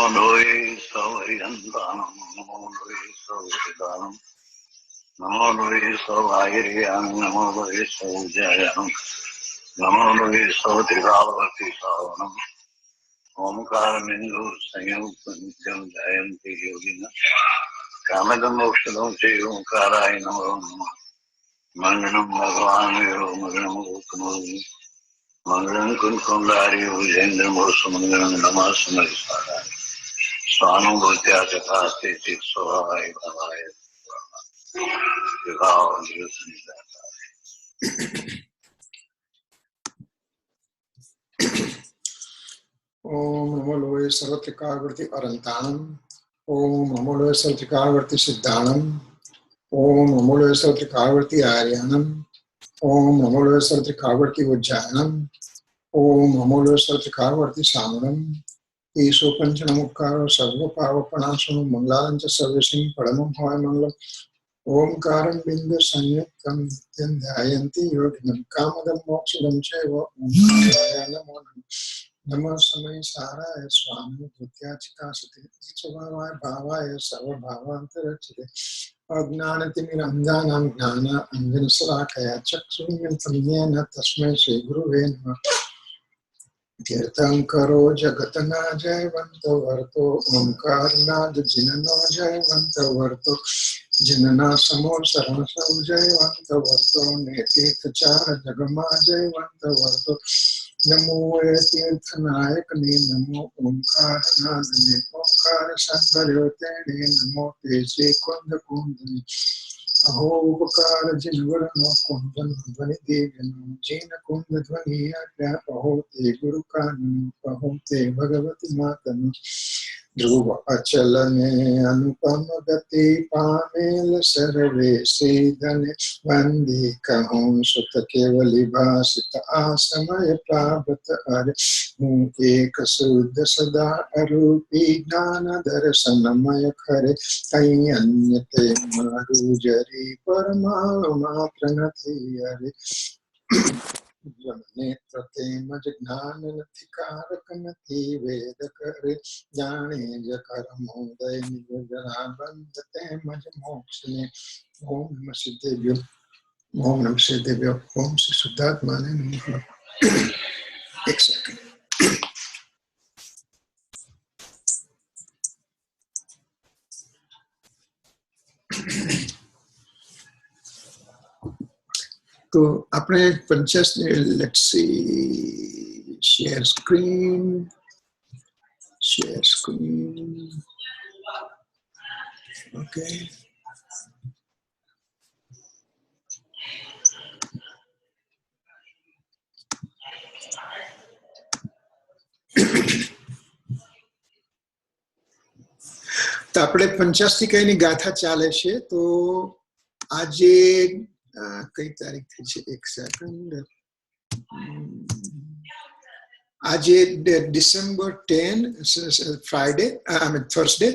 નમો લોય સૌરિયંતાનમ નમો લોય સૌરિદાનમ નમો લોય સૌઆયર્યાન નમો લોય સૌજયાન નમો લોય સૌત્રિકાવતી સાવનમ ઓમકાર બિંદુ સંયુક્ત નિત્યમ જયંતિ યોગિન કામદમ મોક્ષદમ શ્રી ઓમકારાય નમો નમઃ મંગલમ ભગવાન યો મંગલમ ગોકમોહિ મંગલમ કુંકુંડારી ભુજેન્દ્ર મોક્ષ મંગલમ નમઃ સમર્પિતાય સ્વાનુભૂત્યા ચકાસ્તે ચિત્ત સ્વભાવાય ભાવાય વિભાવ ઓમ નમો લોય સર્વત્રિકાવર્તિ અનંતાણમ ઓમ નમો લોય સર્વત્રિકાવર્તિ સિદ્ધાણમ ઓમ નમો લોય સર્વત્રિકાવર્તિ આર્યાણમ ઓમ નમો લોય સર્વત્રિકાવર્તિ ઉજ્જાયનમ ઓમ નમો લોય સર્વત્રિકાવર્તિ સામણમ ઈશો પંચ નમુકારો સર્વ પાવપણાસુ મંગલાંચ સર્વસિંહ પરમં હોય મંગલમ ઓમકારં બિંદુ સંયુક્તમ નિત્યં ધ્યાયન્તિ યોગિનઃ કામદં મોક્ષદં ચૈવ ઓમકારાય નમો નમઃ સમય સારાય સ્વાનુભૂત્યા ચિકાસતે સ્વભાવાય ભાવાય સર્વભાવાંતરચિતે અજ્ઞાનતિમિરંધાનાં જ્ઞાન અંજનશલાકયા ચક્ષુન્મિલિતં તસ્મૈ શ્રી ગુરુવે નમઃ તીર્થંકરો જગતના જયવંત વર્તો ઓમકારનાદ જિનનો જયવંત વર્તો જિનના સમો શરણ સૌ જયવંત વર્તો ને તીર્થચાર જગમાં જયવંત વર્તો નમો એ તીર્થનાયક ને નમો ઓમકારનાદ ને ઓમકાર સંભર્યો તેને નમો તે શ્રી કુંદ કુંદને અહો ઉપકાર જિનવરનો કુંદન ધ્વનિ દેવનો જીન કુંદ ધ્વનિ આજ્ઞા અહો તે ગુરુ કાનનો અહો તે ભગવતી માતનો ધ્રુવ અચલ ને અનુપમ ગતિ પામેલ સર્વે સિદ્ધને વંદે કહું સુત કેવલી ભાષિત આ સમય પ્રાપ્ત અરે હું એક શુદ્ધ સદા અરૂપી જ્ઞાન દર્શનમય ખરે કઈ અન્ય તે મારું જરી પરમાણુ માત્ર નથી અરે નેત્ર તેમજ જ્ઞાન નથી કારક નથી વેદ કરે જાણે જ કર્મોદય નિર્જરા બંધ તેમજ મોક્ષ ને ઓમ નમઃ સિદ્ધેભ્યો ઓમ નમઃ સિદ્ધેભ્યો ઓમ શ્રી શુદ્ધાત્માને નમઃ. એક સેકન્ડ. તો આપણે 50 let's see share screen okay. તો આપણે પંચાસ્તિકાની ગાથા ચાલે છે. તો આજે કઈ તારીખ થઈ છે? એક સેકન્ડ. આજે ડિસેમ્બર 10 ફ્રાઈડે થર્સડે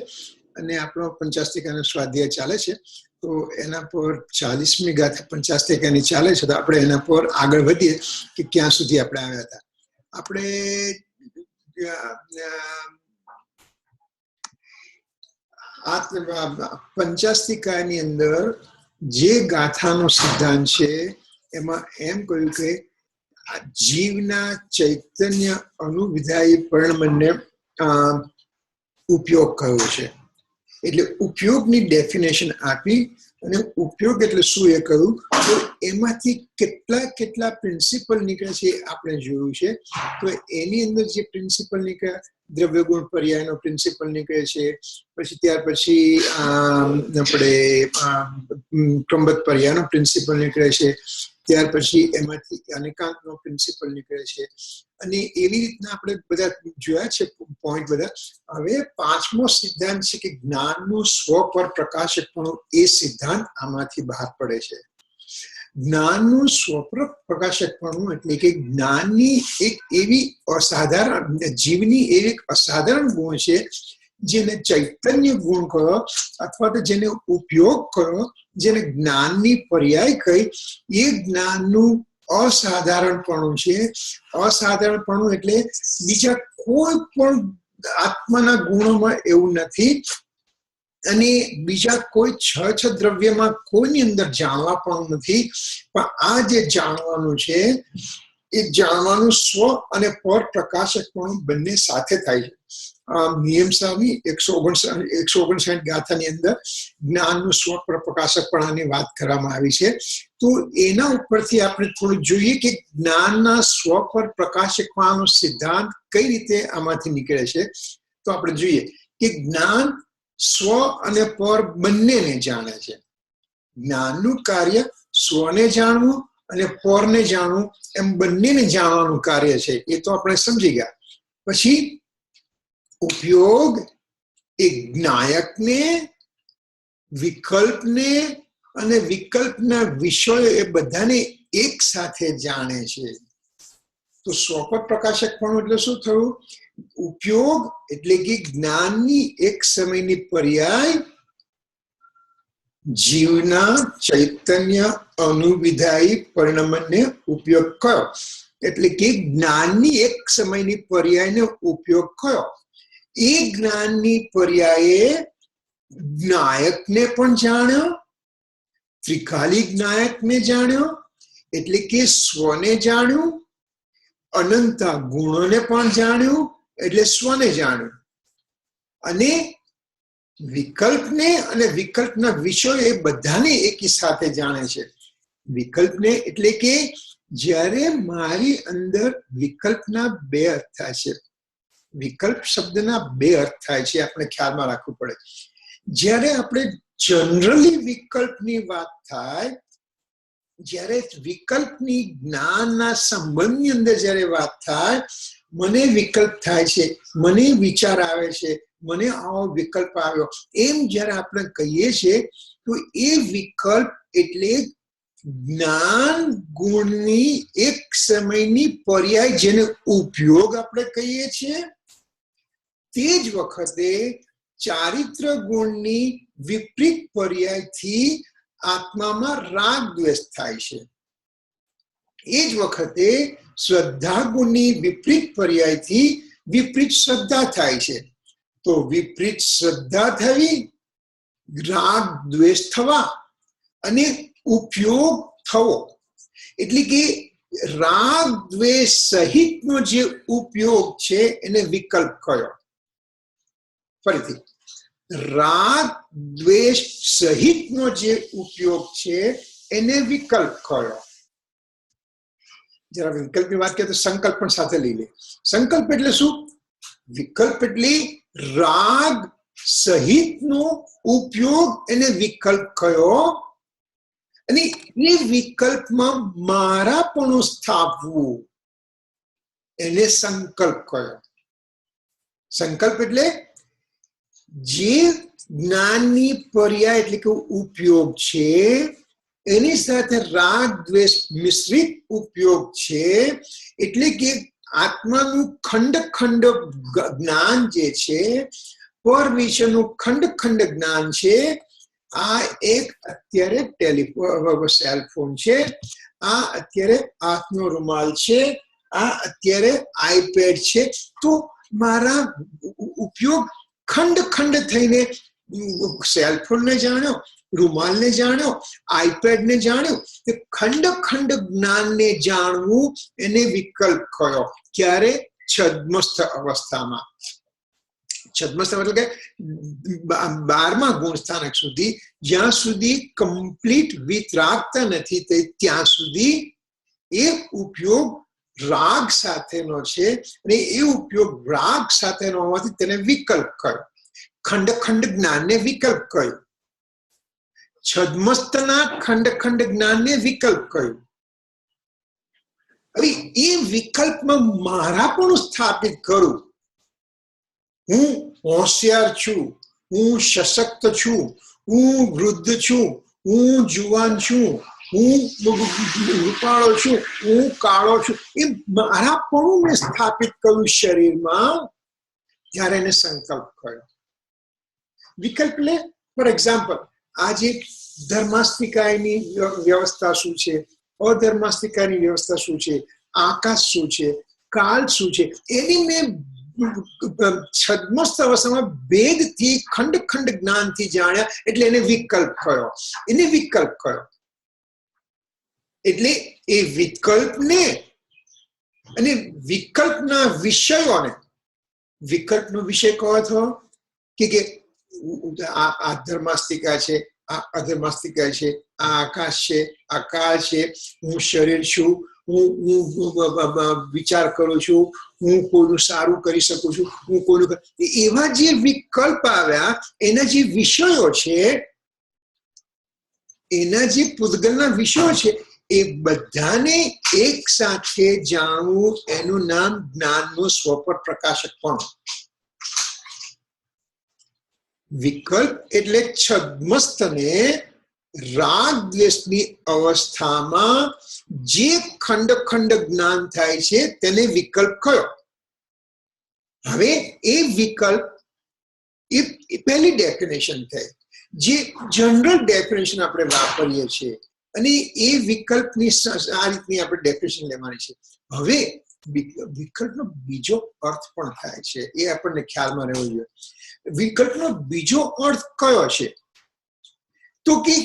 અને આપણો પંચાસ્તિકાનો સ્વાધ્યાય ચાલે છે. તો એના પર 40મી ગાથા પંચાસ્તિકાની ચાલે છે. તો આપણે એના પર આગળ વધીએ કે ક્યાં સુધી આપણે આવ્યા હતા. આપણે પંચાસ્તિકાની અંદર જે ગાથાનો સિદ્ધાંત છે એમાં એમ કહ્યું કે જીવના ચૈતન્ય અનુવિધાયી પરિણમને ઉપયોગ કયો છે. એટલે ઉપયોગની ડેફિનેશન આપી અને ઉપયોગ એટલે શું એ કહ્યું. તો એમાંથી કેટલા પ્રિન્સિપલ નીકળે છે આપણે જોયું છે. તો એની અંદર જે પ્રિન્સિપલ નીકળ્યા, દ્રવ્ય ગુણ પર્યાયનો પ્રિન્સિપલ નીકળે છે. પછી ત્યાર પછી આપણે ક્રમબદ્ધ પર્યાયનો પ્રિન્સિપલ નીકળે છે. ત્યાર પછી એમાંથી અનેકાંતનો પ્રિન્સિપલ નીકળે છે. અને એવી રીતના આપણે બધા જોયા છે પોઈન્ટ બધા. હવે 5મો સિદ્ધાંત છે કે જ્ઞાનનું સ્વ પર પ્રકાશકપણું. એ સિદ્ધાંત આમાંથી બહાર પડે છે. જ્ઞાનનું સ્વપ્ર પ્રકાશકપણું એટલે કે જ્ઞાનની એક એવી અસાધારણ, જીવની એક અસાધારણ ગુણ છે જેને ચૈતન્ય ગુણ કહો અથવા તો જેને ઉપયોગ કરો, જેને જ્ઞાનની પર્યાય કહી. એ જ્ઞાનનું અસાધારણપણું છે. અસાધારણપણું એટલે બીજા કોઈ પણ આત્માના ગુણોમાં એવું નથી, અને બીજા કોઈ છ દ્રવ્યમાં કોઈની અંદર જાણવા પણ નથી. પણ આ જે જાણવાનું છે એ જાણવાનું સ્વ અને પર પ્રકાશકપણું બંને સાથે થાય છે. નિયમ સ્વામી 159 ગાથાની અંદર જ્ઞાનનું સ્વ પર પ્રકાશકપણાની વાત કરવામાં આવી છે. તો એના ઉપરથી આપણે થોડું જોઈએ કે જ્ઞાનના સ્વ પર પ્રકાશકપણાનો સિદ્ધાંત કઈ રીતે આમાંથી નીકળે છે. તો આપણે જોઈએ કે જ્ઞાન સ્વ અને પર બંનેને જાણે છે. જ્ઞાનનું કાર્ય સ્વને જાણવું અને પરને જાણવું એમ બંનેને જાણવાનું કાર્ય છે. એ તો આપણે સમજી ગયા. પછી ઉપયોગ એ જ્ઞાયકને, વિકલ્પને અને વિકલ્પના વિષયો એ બધાને એક સાથે જાણે છે. તો સ્વપર પ્રકાશકપણું એટલે શું થયું? ઉપયોગ એટલે કે જ્ઞાનની એક સમયની પર્યાય જીવના ચૈતન્ય અનુવિધાયી પરિણમને ઉપયોગ કયો. એટલે કે જ્ઞાનની એક સમયની પર્યાયનો ઉપયોગ કયો. એ જ્ઞાનની પર્યાયે જ્ઞાયકને પણ જાણ્યો, ત્રિકાલી જ્ઞાયકને જાણ્યો એટલે કે સ્વને જાણ્યું, અનંત ગુણોને પણ જાણ્યું એટલે સ્વને જાણ્યું, અને વિકલ્પને અને વિકલ્પના વિષયો એ બધાને એકી સાથે જાણે છે. વિકલ્પને એટલે કે જ્યારે મારી અંદર વિકલ્પના બે અર્થ થાય છે. વિકલ્પ શબ્દના બે અર્થ થાય છે, આપણે ખ્યાલમાં રાખવું પડે. જ્યારે આપણે જનરલી વિકલ્પની વાત થાય, જ્યારે વિકલ્પની જ્ઞાનના સંબંધની અંદર જ્યારે વાત થાય, મને વિકલ્પ થાય છે, મને વિચાર આવે છે, મને આવો વિકલ્પ આવ્યો, એમ જ્યારે આપણે કહીએ છીએ તો એ વિકલ્પ એટલે જ્ઞાન ગુણની એક સમયની પર્યાય, જેને ઉપયોગ આપણે કહીએ છીએ. તે જ વખતે ચારિત્ર ગુણની વિપરીત પર્યાયથી આત્મામાં રાગ દ્વેષ થાય છે. એ જ વખતે શ્રદ્ધા ગુણની વિપરીત પર્યાયથી વિપરીત શ્રદ્ધા થાય છે. તો વિપરીત શ્રદ્ધા થવી, રાગ દ્વેષ થવા અને ઉપયોગ થવો. એટલે કે રાગ દ્વેષ સહિતનો જે ઉપયોગ છે એને વિકલ્પ કયો. ફરીથી, રાગ દ્વેષ સહિતનો જે ઉપયોગ છે એને વિકલ્પ કયો. જરા વિકલ્પની વાત કરીએ તો સંકલ્પ પણ સાથે લઈ લે. સંકલ્પ એટલે શું? વિકલ્પ એટલે રાગ સહિતનો ઉપયોગ, એને વિકલ્પ કયો. અને એ વિકલ્પમાં મારાપણું સ્થાપવું એને સંકલ્પ કયો. સંકલ્પ એટલે જે જ્ઞાનની પર્યાય એટલે કે ઉપયોગ છે એની સાથે રાગ દ્વેષ મિશ્રિત ઉપયોગ છે. એટલે કે આત્માનું ખંડ ખંડ જ્ઞાન જે છે, પર વિષયનું ખંડ ખંડ જ્ઞાન છે. આ એક અત્યારે ટેલિફોન સેલફોન છે, આ અત્યારે હાથનો રૂમાલ છે, આ અત્યારે આઈપેડ છે. તો મારા ઉપયોગ ખંડ ખંડ થઈને સેલફોનને જાણ્યો, રૂમાલને જાણ્યો, આઈપેડને જાણ્યો. ખંડ ખંડ જ્ઞાનને જાણવું એને વિકલ્પ કયો. ક્યારે? છદ્મસ્થ અવસ્થામાં. છદ્મસ્થ એટલે કે 12મા ગુણ સ્થાનક સુધી, જ્યાં સુધી કમ્પ્લીટ વિતરાગતા નથી ત્યાં સુધી એ ઉપયોગ રાગ સાથેનો છે, અને એ ઉપયોગ રાગ સાથેનો હોવાથી તેને વિકલ્પ કયો. ખંડ ખંડ જ્ઞાનને વિકલ્પ કયો. છદ્મસ્થના ખંડ ખંડ જ્ઞાનને વિકલ્પ કયું. હવે એ વિકલ્પમાં મારા પણ સ્થાપિત કરું. હું હોશિયાર છું, હું સશક્ત છું, હું વૃદ્ધ છું, હું જુવાન છું, હું રૂપાળો છું, હું કાળો છું, એ મારા પણ મેં સ્થાપિત કર્યું શરીરમાં, ત્યારે એને સંકલ્પ કર્યો. વિકલ્પ લે. ફોર એક્ઝામ્પલ, આજે ધર્માસ્તિકાયની વ્યવસ્થા શું છે, અધર્માસ્તિકાની વ્યવસ્થા શું છે, આકાશ શું છે, કાળ શું છે, એની મેં છદ્મસ્ત અવસ્થામાં ભેદથી ખંડ ખંડ જ્ઞાનથી જાણ્યા એટલે એને વિકલ્પ કયો. એને વિકલ્પ કયો. એટલે એ વિકલ્પને અને વિકલ્પના વિષયોને, વિકલ્પનો વિષય કયો થયો કે આ ધર્માસ્તિકા છે, આ અધર્માસ્તિકા છે, આ આકાશ છે, આ કાળ છે, હું શરીર છું, હું વિચાર કરું છું, હું કોઈનું સારું કરી શકું છું, હું કોઈનું, એવા જે વિકલ્પ આવ્યા એના જે વિષયો છે, એના જે પૂતગલના વિષયો છે, એ બધાને એક સાથે જાણવું એનું નામ જ્ઞાનનું સ્વપર પ્રકાશકપણું. વિકલ્પ એટલે છદ્મસ્તને રાગ દ્વેષની અવસ્થામાં જે ખંડ ખંડ જ્ઞાન થાય છે તેને વિકલ્પ કયો. હવે એ વિકલ્પ એ પહેલી ડેફિનેશન થઈ, જે જનરલ ડેફિનેશન આપણે વાપરીએ છીએ, અને એ વિકલ્પની આ રીતની આપણે ડેફિનેશન લેવાની છે. હવે વિકલ્પનો બીજો અર્થ પણ થાય છે, એ આપણને ખ્યાલમાં રહેવો જોઈએ. વિકલ્પનો બીજો અર્થ કયો છે? તો કે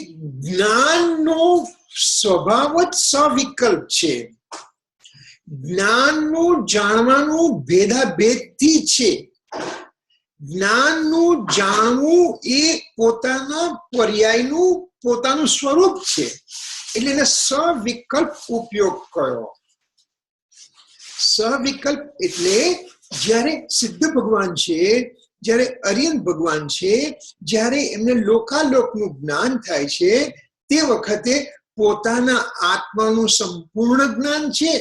જ્ઞાનનો સ્વભાવ જ સવિકલ્પ છે. જ્ઞાનનું જાણવાનું ભેદાભેદથી છે. જ્ઞાનનું જાણવું એ પોતાના પર્યાયનું પોતાનું સ્વરૂપ છે. એટલે એને સવિકલ્પ ઉપયોગ કયો. સવિકલ્પ એટલે જ્યારે સિદ્ધ ભગવાન છે, જ્યારે અરિયંત ભગવાન છે, જ્યારે એમને લોકાલોકનું જ્ઞાન થાય છે, તે વખતે પોતાના આત્માનું સંપૂર્ણ જ્ઞાન છે,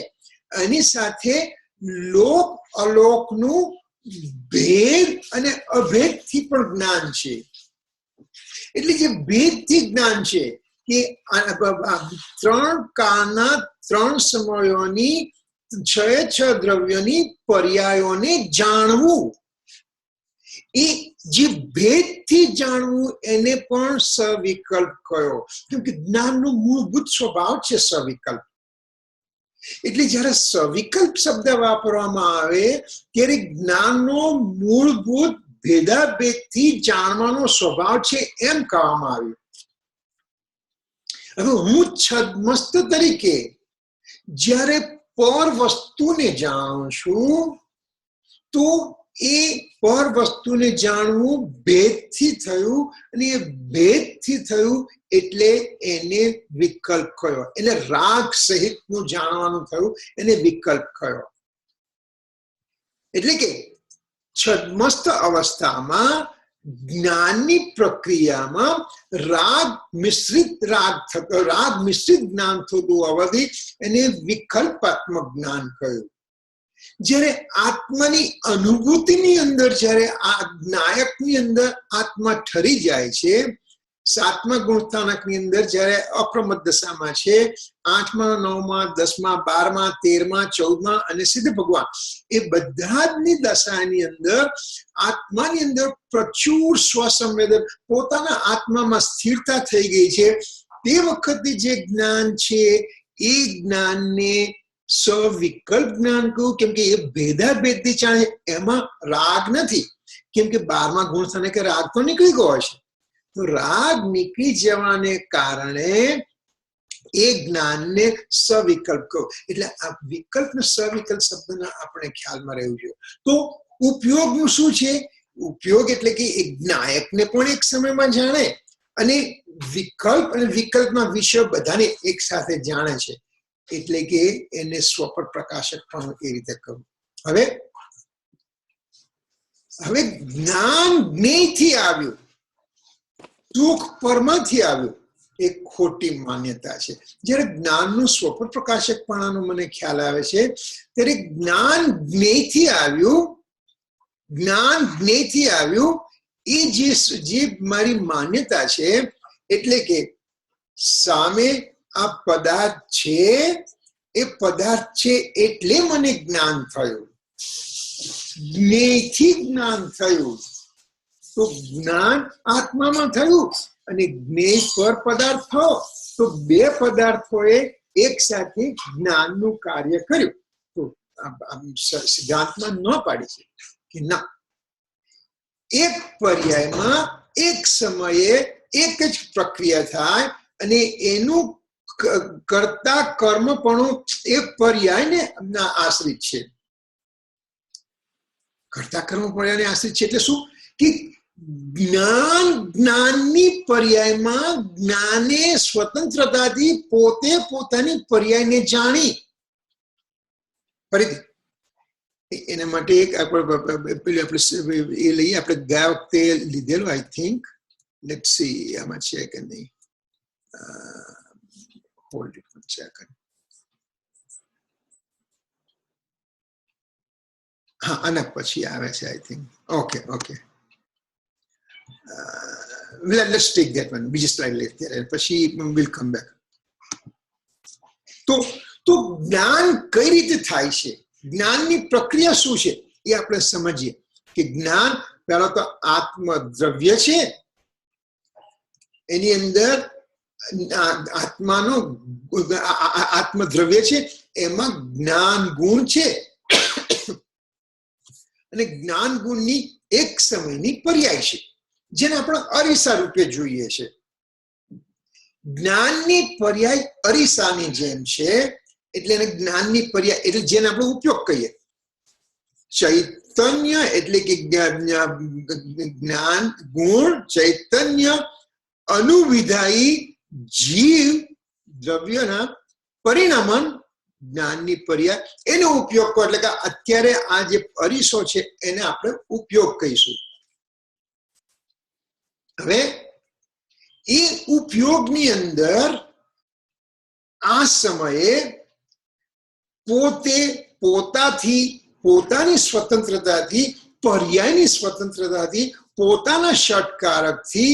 એની સાથે લોક અલોકનું ભેદ અને અભેદથી પણ જ્ઞાન છે. એટલે જે ભેદથી જ્ઞાન છે કે ત્રણ કાળના ત્રણ સમયોની છ દ્રવ્યોની પર્યાયોને જાણવું, એ જે ભેદથી જાણવું એને પણ સવિકલ્પ કયો. કેમ કે જ્ઞાનનો મૂળભૂત સ્વભાવ છે સવિકલ્પ. એટલે જ્યારે સવિકલ્પ શબ્દ વાપરવામાં આવે ત્યારે જ્ઞાનનો મૂળભૂત ભેદાભેદથી જાણવાનો સ્વભાવ છે એમ કહેવામાં આવ્યું. હવે હું છદ્મસ્ત તરીકે જ્યારે પર વસ્તુને જાણું છું, તો એ પર વસ્તુને જાણવું ભેદથી થયું, અને એ ભેદથી થયું એટલે એને વિકલ્પ કયો. એને રાગ સહિતનું જાણવાનું થયું, એને વિકલ્પ કયો. એટલે કે છદ્મસ્ત અવસ્થામાં જ્ઞાનની પ્રક્રિયામાં રાગ મિશ્રિત જ્ઞાન થતું હોવાથી એને વિકલ્પાત્મક જ્ઞાન કહ્યું. જ્યારે આત્માની અનુભૂતિની અંદર, જ્યારે આ નાયકની અંદર આત્મા ઠરી જાય છે, સાતમા ગુણસ્થાનકની અંદર જ્યારે અપ્રમદ દશામાં છે, 8મા 9મા 10મા 12મા 13મા 14મા અને સિદ્ધ ભગવાન, એ બધાની દશાની અંદર આત્માની અંદર પ્રચુર સ્વસંવેદન, પોતાના આત્મામાં સ્થિરતા થઈ ગઈ છે. તે વખતે જે જ્ઞાન છે એ જ્ઞાનને સવિકલ્પ જ્ઞાન કહ્યું. કેમ કે એ ભેદાભેદથી જાણે, એમાં રાગ નથી. કેમ કે 12મા ગુણસ્થાનક રાગ તો નીકળી ગયો છે. તો રાગ નીકળી જવાને કારણે એ જ્ઞાનને સવિકલ્પ કહો. એટલે આ વિકલ્પ ને સવિકલ્પ શબ્દના આપણે ખ્યાલમાં રહેવું જોઈએ. તો ઉપયોગનું શું છે? ઉપયોગ એટલે કે એક નાયકને પણ એક સમયમાં જાણે, અને વિકલ્પ અને વિકલ્પના વિષયો બધાને એક સાથે જાણે છે. એટલે કે એને સ્વપર પ્રકાશક પણ એ રીતે કહ્યું. હવે જ્ઞાન જ્ઞેયથી આવ્યું, સુખ પરમાંથી આવ્યું, એ ખોટી માન્યતા છે. જ્યારે જ્ઞાનનું સ્વપર પ્રકાશકપણાનો મને ખ્યાલ આવે છે, ત્યારે જ્ઞાન જ્ઞેયથી આવ્યું, એ જે મારી માન્યતા છે, એટલે કે સામે આ પદાર્થ છે, એ પદાર્થ છે એટલે મને જ્ઞાન થયું, જ્ઞેયથી જ્ઞાન થયું. તો જ્ઞાન આત્મામાં થયું અને જ્ઞેય પર પદાર્થ થયો, તો બે પદાર્થોએ એક સાથે જ્ઞાનનું કાર્ય કર્યું. તો સિદ્ધાંતમાં ન પાડી છે. કે ના, એક પર્યાયમાં એક સમયે એક જ પ્રક્રિયા થાય અને એનું કરતા કર્મપણું એ પર્યાયને આશ્રિત છે. કરતા કર્મ પર્યાયને આશ્રિત છે એટલે શું કે જ્ઞાનની પર્યાયમાં જ્ઞાને સ્વતંત્રતાથી પોતે પોતાની પર્યાયને જાણી. ફરીથી એના માટે એક આપણે એ લઈએ, આપણે ગયા વખતે લીધેલું, આઈ થિંક, લેટ્સ સી આમાં છે કે નહીં. Hold it one second. હા, આના પછી આવે છે I think. Okay okay, let's take that one. બીજી સ્લાઇડ લઈએ ત્યારે, પછી વિલ કમ બેક. તો જ્ઞાન કઈ રીતે થાય છે, જ્ઞાનની પ્રક્રિયા શું છે એ આપણે સમજીએ. કે જ્ઞાન પહેલા તો આત્મદ્રવ્ય છે, એની અંદર આત્મદ્રવ્ય છે, એમાં જ્ઞાન ગુણ છે અને જ્ઞાન ગુણની એક સમયની પર્યાય છે, જેને આપણે અરીસા રૂપે જોઈએ છે. જ્ઞાનની પર્યાય અરીસાની જેમ છે, એટલે એને જ્ઞાનની પર્યાય એટલે જેને આપણે ઉપયોગ કહીએ. ચૈતન્ય એટલે કે જ્ઞાન ગુણ, ચૈતન્ય અનુવિધાયી જીવ દ્રવ્યના પરિણામન જ્ઞાનની પર્યાય, એનો ઉપયોગ કરો. એટલે કે અત્યારે આ જે અરીસો છે એને આપણે ઉપયોગ કહીશું. હવે એ ઉપયોગની અંદર આ સમયે પોતે પોતાથી, પોતાની સ્વતંત્રતાથી, પર્યાયની સ્વતંત્રતાથી, પોતાના ષટકારકથી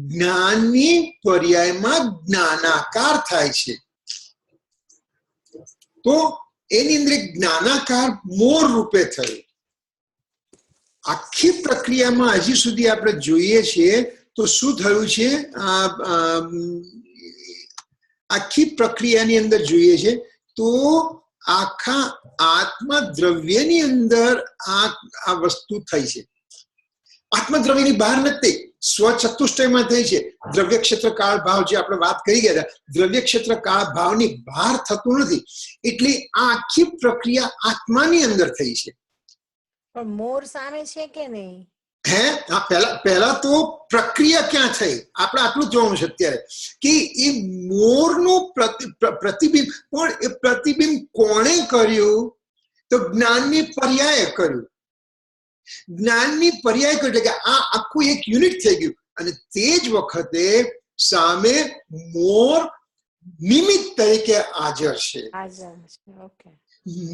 જ્ઞાનની પર્યાયમાં જ્ઞાનાકાર થાય છે. તો એની અંદર જ્ઞાનાકાર મોર રૂપે થયું. આખી પ્રક્રિયામાં હજી સુધી આપણે જોઈએ છીએ તો શું થયું છે, આખી પ્રક્રિયાની અંદર જોઈએ છે તો આખા આત્મદ્રવ્યની અંદર આ વસ્તુ થઈ છે. આત્મદ્રવ્યની બહાર નથી, સ્વચતુષ્ટયમાં થઈ છે. દ્રવ્ય ક્ષેત્ર કાળ ભાવ જે આપણે વાત કરી ગયા હતા, દ્રવ્ય ક્ષેત્ર કાળ ભાવની બહાર થતું નથી. એટલે આ આખી પ્રક્રિયા આત્માની અંદર થઈ છે. પણ મોર સામે છે કે નહીં? હે, પહેલા તો પ્રક્રિયા ક્યાં થઈ આપણે આટલું જોવાનું છે અત્યારે, કે એ મોરનું પ્રતિબિંબ. પણ એ પ્રતિબિંબ કોણે કર્યું? તો જ્ઞાનની પર્યાય કર્યું. જ્ઞાનની પર્યાય કર્યું એટલે કે આ આખું એક યુનિટ થઈ ગયું. અને તે જ વખતે સામે મોર નિમિત્ત તરીકે હાજર છે.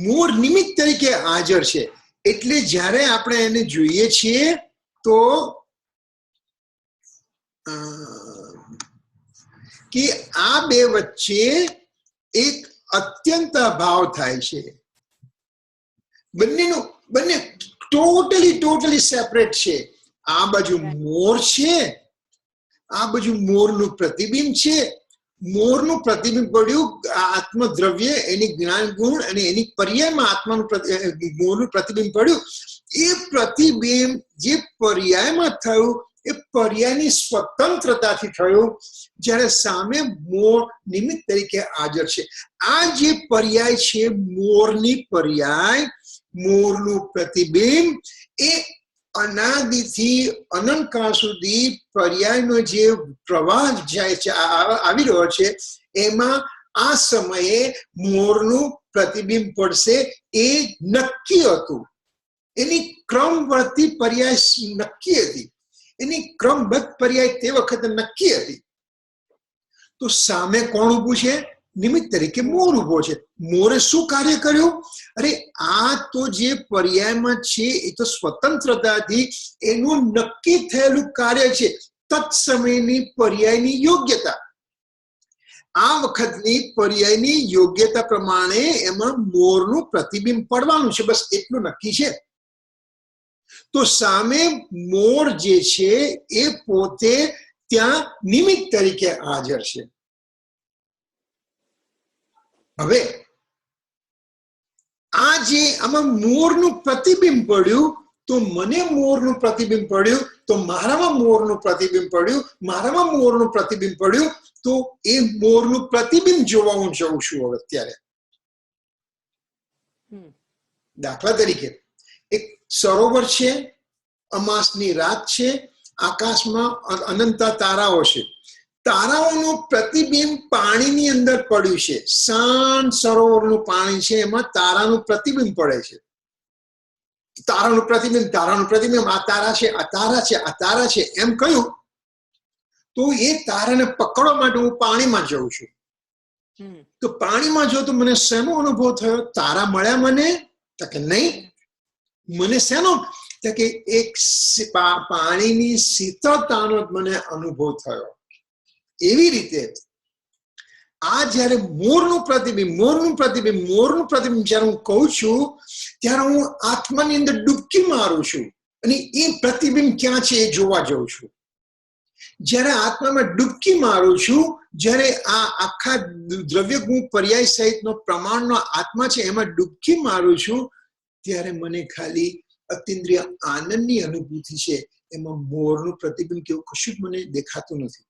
મોર નિમિત્ત તરીકે હાજર છે. એટલે જ્યારે આપણે એને જોઈએ છીએ તો કે આ બે વચ્ચે એક અત્યંત ભાવ થાય છે. બંને ટોટલી સેપરેટ છે. આ બાજુ મોર છે, આ બાજુ મોરનું પ્રતિબિંબ છે. મોરનું પ્રતિબિંબ પડ્યું આત્મદ્રવ્ય, એની જ્ઞાન ગુણ અને એની પર્યાયમાં આત્માનું મોરનું પ્રતિબિંબ પડ્યું. એ પ્રતિબિંબ જે પર્યાયમાં થયું એ પર્યાયની સ્વતંત્રતાથી થયું, જ્યારે સામે મોર નિમિત્ત તરીકે હાજર છે. આ જે પર્યાય છે મોરની પર્યાય, મોરનું પ્રતિબિંબ, એ અનાદિથી અનંતકાળ સુધી પર્યાયનો જે પ્રવાહ જાય છે, આવી રહ્યો છે, એમાં આ સમયે મોરનું પ્રતિબિંબ પડશે એ નક્કી હતું. એની ક્રમવર્તી પર્યાય નક્કી હતી, એની ક્રમબદ્ધ પર્યાય તે વખતે નક્કી હતી. તો સામે કોણ ઊભું છે? નિમિત્ત તરીકે મોર ઊભો છે. મોરે શું કાર્ય કર્યું? અરે આ તો જે પર્યાયમાં છે એ તો સ્વતંત્રતાથી એનું નક્કી થયેલું કાર્ય છે, તત્સમયની પર્યાયની યોગ્યતા. આ વખતની પર્યાયની યોગ્યતા પ્રમાણે એમાં મોરનું પ્રતિબિંબ પડવાનું છે, બસ એટલું નક્કી છે. તો સામે મોર જે છે એ પોતે ત્યાં નિમિત્ત તરીકે હાજર છે. હવે આ જે આમાં મોરનું પ્રતિબિંબ પડ્યું તો મને મોરનું પ્રતિબિંબ પડ્યું, તો મારામાં મોરનું પ્રતિબિંબ પડ્યું, મારામાં મોરનું પ્રતિબિંબ પડ્યું, તો એ મોરનું પ્રતિબિંબ જોવા હું જઉં છું હવે અત્યારે. દાખલા તરીકે એક સરોવર છે, અમાસની રાત છે, આકાશમાં અનંત તારાઓ છે, તારાઓનું પ્રતિબિંબ પાણીની અંદર પડ્યું છે, શાંત સરોવરનું પાણી છે, એમાં તારાનું પ્રતિબિંબ પડે છે. તારાનું પ્રતિબિંબ આ તારા છે, આ તારા છે, આ તારા છે એમ કહ્યું, તો એ તારાને પકડવા માટે હું પાણીમાં જઉં છું. તો પાણીમાં જો તો મને શેનો અનુભવ થયો? તારા મળ્યા મને? તો કે નહીં. મને શેનો? તો કે એક પાણીની શીતળતાનો મને અનુભવ થયો. એવી રીતે આ જયારે મોરનું પ્રતિબિંબ જયારે હું કહું છું, ત્યારે હું આત્માની અંદર ડૂબકી મારું છું અને એ પ્રતિબિંબ ક્યાં છે એ જોવા જઉં છું. જયારે આત્મામાં ડૂબકી મારું છું, જયારે આ આખા દ્રવ્ય ગુણ પર્યાય સહિતનો પ્રમાણનો આત્મા છે એમાં ડૂબકી મારું છું, ત્યારે મને ખાલી અતિન્દ્રિય આનંદની અનુભૂતિ છે. એમાં મોરનું પ્રતિબિંબ કેવું કશું જ મને દેખાતું નથી.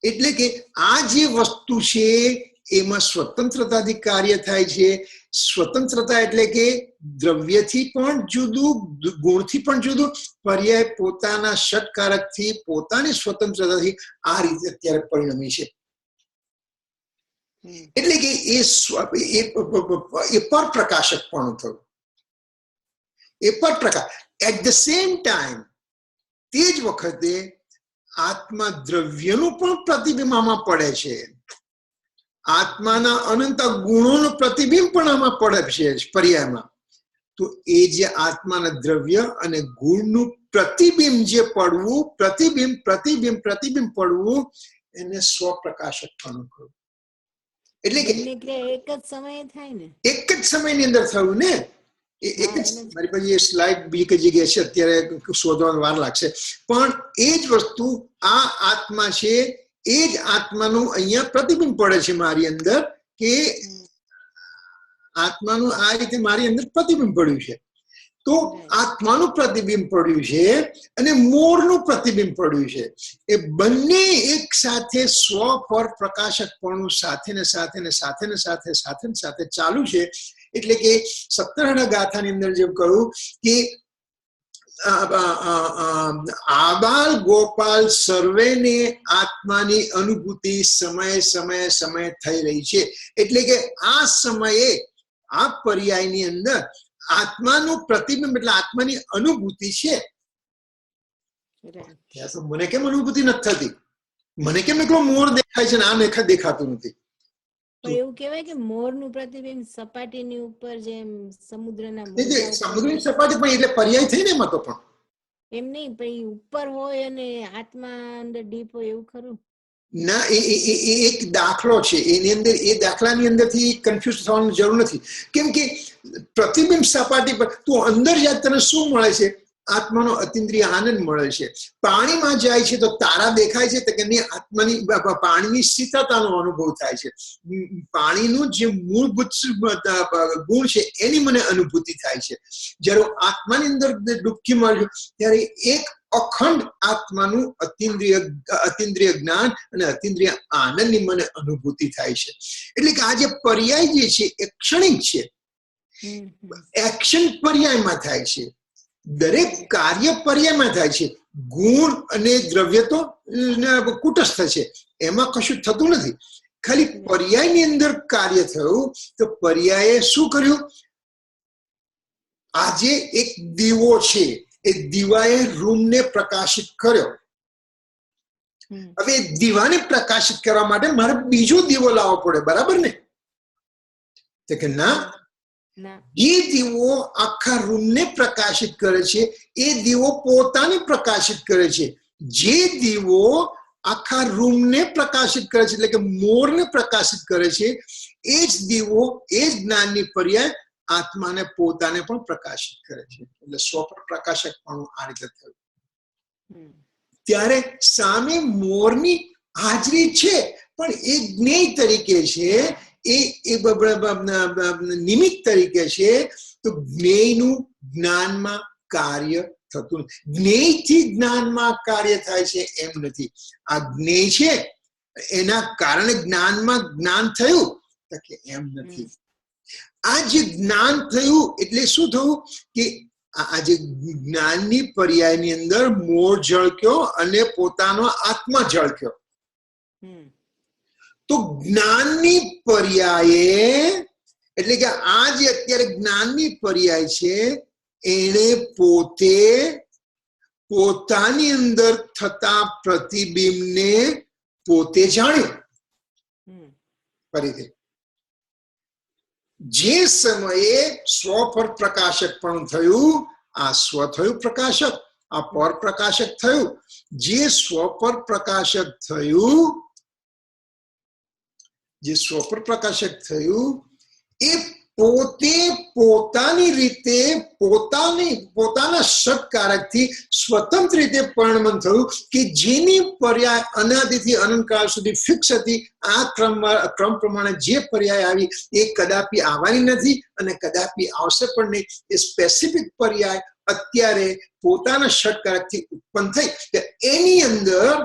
એટલે કે આ જે વસ્તુ છે એમાં સ્વતંત્રતાથી કાર્ય થાય છે. સ્વતંત્રતા એટલે કે દ્રવ્યથી પણ જુદું, ગુણથી પણ જુદું, પર્યાય પોતાના ષટકારકથી, પોતાની સ્વતંત્રતાથી આ રીતે અત્યારે પરિણમી છે. એટલે કે એ પર પ્રકાશક પણ થયું. એ પર પ્રકાશ. એટ ધ સેમ ટાઈમ તે જ વખતે આત્મા દ્રવ્યનું પણ પ્રતિબિંબ આમાં પડે છે. આત્માના અનંત ગુણોનું પ્રતિબિંબ પણ આમાં પડે છે પર્યાયમાં. તો એ જે આત્માના દ્રવ્ય અને ગુણનું પ્રતિબિંબ જે પડવું, પ્રતિબિંબ પડવું, એને સ્વપ્રકાશક પણ કહ્યું. એટલે કે એક જ સમયે થાય ને, એક જ સમયની અંદર થયું ને. એક જ મારી પાસે એ સ્લાઇડ બીજી કઈ જગ્યાએ છે, અત્યારે શોધવામાં વાર લાગશે, પણ એ જ વસ્તુ આ આત્મા છે, એ જ આત્માનું અહીંયા પ્રતિબિંબ પડે છે મારી અંદર, કે આત્માનું આ રીતે મારી અંદર પ્રતિબિંબ પડ્યું છે. તો આત્માનું પ્રતિબિંબ પડ્યું છે અને મોરનું પ્રતિબિંબ પડ્યું છે. એ બંને એક સાથે સ્વ પર પ્રકાશકપણું સાથે ચાલુ છે. એટલે કે 17 ગાથાની અંદર જેમ કહ્યું કે આબાલ ગોપાલ સર્વેને આત્માની અનુભૂતિ સમય થઈ રહી છે. એટલે કે આ સમયે આ પર્યાયની અંદર આત્માનું પ્રતિબિંબ એટલે આત્માની અનુભૂતિ છે. તો મને કેમ અનુભૂતિ નથી થતી? મને કેમ એકલો મોર દેખાય છે ને આ દેખાતું નથી? એવું કહેવાય કે મોરનું પ્રતિબિંબ સપાટીની ઉપર જેમ સમુદ્રની સપાટી પણ એટલે પર્યાય થઈ ને એમાં તો પણ એમ નહીં, પણ ઉપર હોય અને આત્મા અંદર ડીપ હોય એવું ખરું ના? એ એક દાખલો છે, એની અંદર એ દાખલાની અંદરથી કન્ફ્યુઝ થવાની જરૂર નથી. કેમ કે પ્રતિબિંબ સપાટી પર તું અંદર જાય તને શું મળે છે? આત્માનો અતિન્દ્રિય આનંદ મળે છે. પાણીમાં જાય છે તો તારા દેખાય છે તો કે આત્માની પાણીની શીતળતાનો અનુભવ થાય છે. પાણીનું જે મૂળભૂત ગુણ છે એની મને અનુભૂતિ થાય છે. જ્યારે આત્માની અંદર ડૂબકી માર્યું ત્યારે એક અખંડ આત્માનું અતિન્દ્રિય જ્ઞાન અને અતિન્દ્રિય આનંદની મને અનુભૂતિ થાય છે. એટલે કે આ જે પર્યાય જે છે એ ક્ષણિક છે. એક્શન પર્યાયમાં થાય છે, દરેક કાર્ય પર્યાયમાં થાય છે. ગુણ અને દ્રવ્ય તો કુટસ્થ છે, એમાં કશું થતું નથી. ખાલી પર્યાયની અંદર કાર્ય થયું. તો પર્યાયે શું કર્યું? આજે એક દીવો છે, એ દીવાએ રૂમને પ્રકાશિત કર્યો. હવે દીવાને પ્રકાશિત કરવા માટે મારે બીજો દીવો લાવવો પડે, બરાબર ને? તો કે ના, જે દીવો આખા રૂમને પ્રકાશિત કરે છે એ દીવો પોતાને પ્રકાશિત કરે છે. જે દીવો આખા રૂમને પ્રકાશિત કરે છે એટલે કે મોરને પ્રકાશિત કરે છે, એ જ દીવો, એ જ જ્ઞાનની પર્યાય આત્માને પોતાને પણ પ્રકાશિત કરે છે. એટલે સ્વ પ્રકાશક પણ આ રીતે થયું. ત્યારે સામે મોરની હાજરી છે, પણ એ જ્ઞેય તરીકે છે. નિમિત્ત તરીકે છે. તો જ્ઞેયનું જ્ઞાનમાં કાર્ય થતું નથી. જ્ઞેયથી જ્ઞાનમાં કાર્ય થાય છે એમ નથી. આ જ્ઞેય છે એના કારણે જ્ઞાનમાં જ્ઞાન થયું કે એમ નથી. આ જે જ્ઞાન થયું એટલે શું થયું કે આ જે જ્ઞાનની પર્યાયની અંદર મોહ ઝળક્યો અને પોતાનો આત્મા ઝળક્યો. તો જ્ઞાનની પર્યાયે એટલે કે આ જે અત્યારે જ્ઞાનની પર્યાય છે એને પોતે પોતાની અંદર થતા પ્રતિબિંબને પોતે જાણ્યું. ફરીથી જે સમયે સ્વ પર પ્રકાશક પણ થયું, આ સ્વ થયું પ્રકાશક, આ પર પ્રકાશક થયું. જે સ્વ પર પ્રકાશક થયું, જે સ્વ પર પ્રકાશક થયું એ પોતે પોતાની રીતે પોતાના સત્કારકથી સ્વતંત્ર રીતે પરિણમન થયું કે જેની પર્યાય અનાદિથી અનંતકાળ સુધી ફિક્સ હતી. આ ક્રમ પ્રમાણે જે પર્યાય આવી એ કદાપી આવવાની નથી અને કદાપી આવશે પણ નહીં. એ સ્પેસિફિક પર્યાય અત્યારે પોતાના સત્કારકથી ઉત્પન્ન થઈ. એની અંદર